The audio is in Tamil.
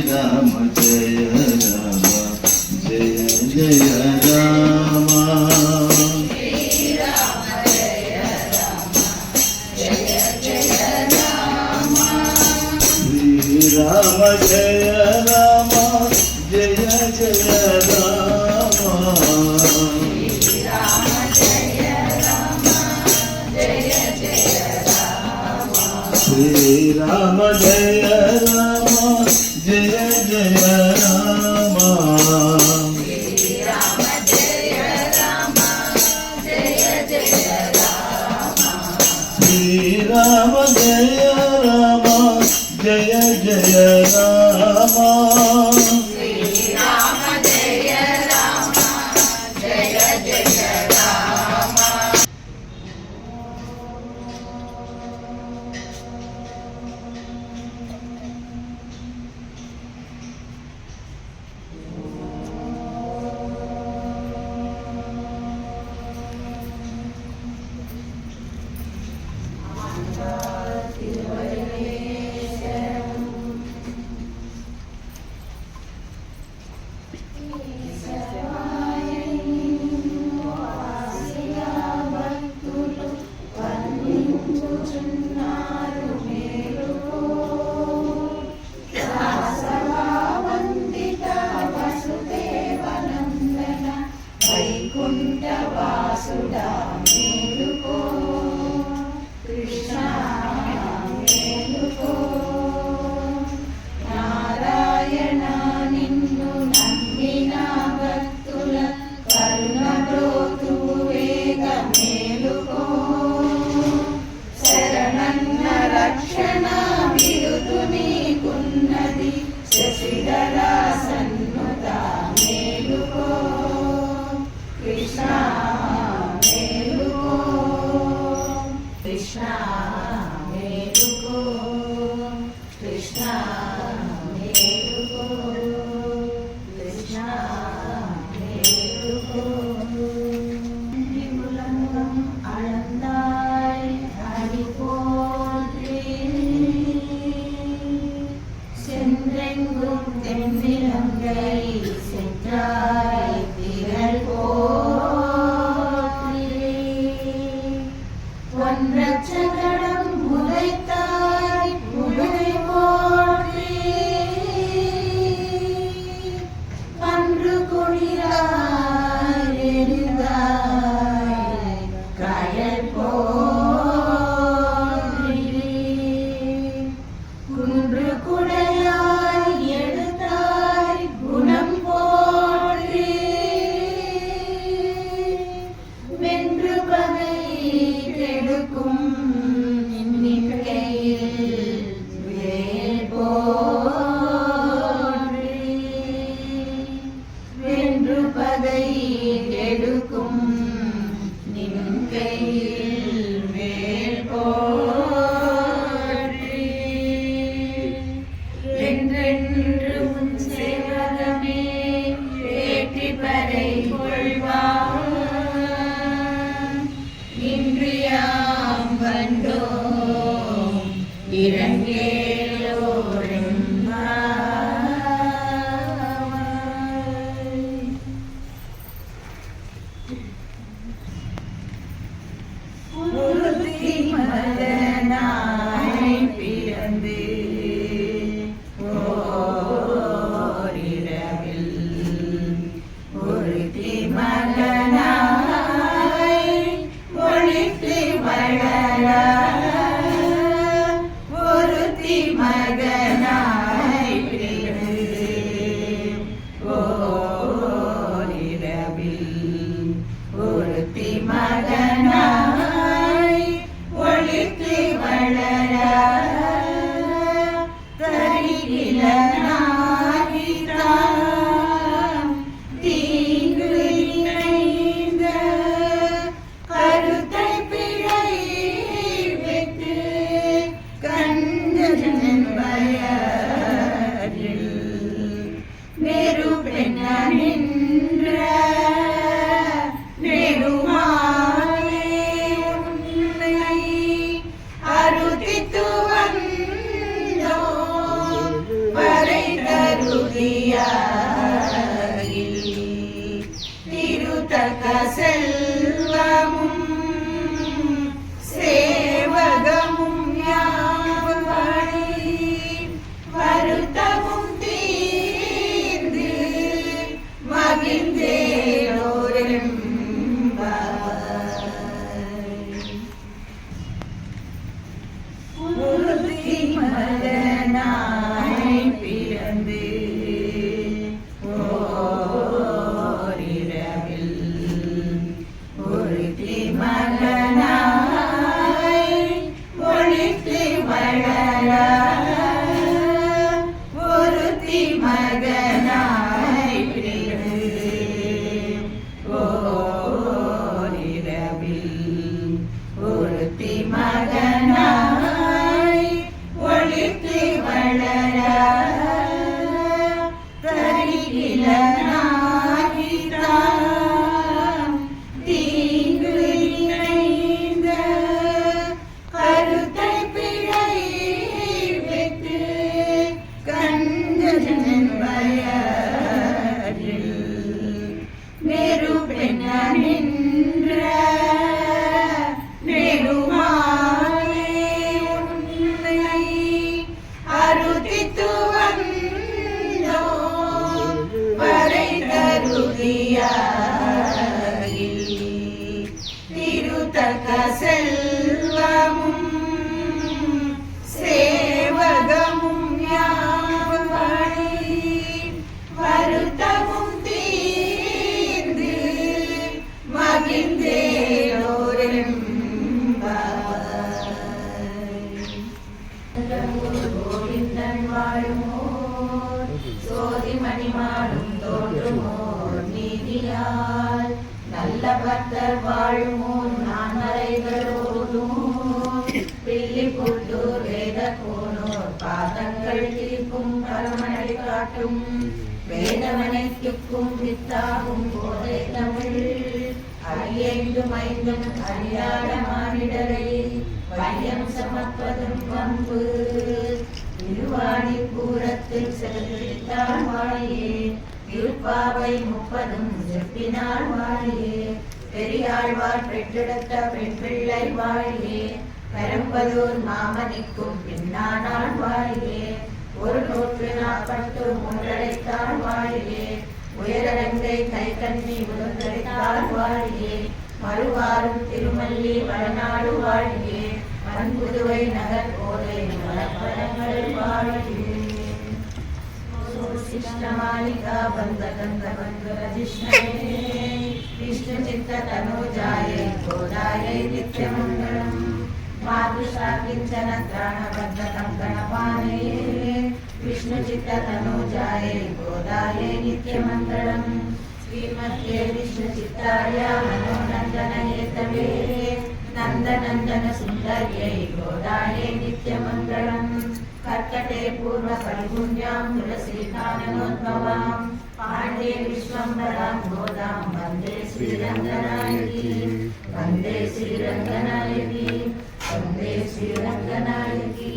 राम जय राम जय जय राम श्री राम जय राम जय जय राम श्री राम जय राम जय जय राम श्री राम जय राम जय जय राम श्री राम जय राम जय जय राम श्री राम जय राम जय जय राम श्री राम जय राम जय जय राम श्री राम जय राम जय जय राम பிறந்து திருத்தக்க செல்வமும் சேவகமும் யாவடி வருத்தமும் தீர்ந்து மகிழ்ந்தேனோரெம் மகனாய் பிறந்து ஓரிரவில் ஒருத்தி மகனாய் ஒளித்து வளர ஒருத்தி மகனாய் பிறந்து ஓரிரவில் ஒருத்தி மகனாய் ஒளித்து வளர தரிகிலனாகித்தான் தீங்கு இணைந்த கருத்தை பிழைத்து கஞ்சன் வயரில் மேரு பெண்ண நின்ற நெடுமாலே உன்னை அருதித்து வந்தோ வரை தருதியாகில் திருத்தக்க செல்வமும் சேவகமும் யாவடி வருத்தமும் தீர்ந்து மகிழ்ந்தேனோரெம் கோவிந்தன் வாழுமோ சோதி மணிமாடும் தோன்றுமோ நீதியால் நல்ல பக்தர் வாழுமோ நான் மறைகளோதுமோ பில்லி புத்தூர் வேத கோனோர் பாதங்கள் தீர்க்கும் பரமனை காட்டும் வேதமனைக்கும் வித்தாகும் போதை தமிழ் அரியைந்தும் ஐந்தும் அறியாத மானிடரை வையம் சமப்பதும் பண்பு திருவாணி பூரத்தில் செலுத்தாள் வாழியே திருப்பாவை 30 செப்பினாள் வாழியே பெரியாழ்வார் பெற்றெடுத்த பெண் பிள்ளை வாழியே பெரம்பலூர் மாமனிக்கும் பின்னானாள் வாழியே 140 மூன்றடைத்தாள் வாழியே உயரங்கை கை கண்ணி உலகடைத்தாள் வாழியே மறுவாரும் திருமல்லி வளநாடு வாழியே மண்புதுவை நகர் கோதை மலப்பழங்கள் வாழியே சிஷ்ணமாலிகா பந்த கந்த பந்த ரஜிஷ்ணே விஷ்ணு சித்த தனோஜாயை கோதாயை நித்யமங்கலம் மாதுஷா கிஞ்சன திராணபத்த கங்கணபானே விஷ்ணு சித்த தனோஜாயை கோதாயை நித்யமங்கலம் श्रीमद्ये विष्णुचित्ताय मनोनन्दनहेतवे नन्दनन्दन सुन्दर्यै गोदायै नित्यमङ्गलम् कर्कटे पूर्वपरिपुण्यां तुलसीकाननोद्भवां पाण्डे विश्वम्भरां गोदां वन्दे श्रीरङ्गनायकी वन्दे श्रीरङ्गनायकी वन्दे श्रीरङ्गनायकी।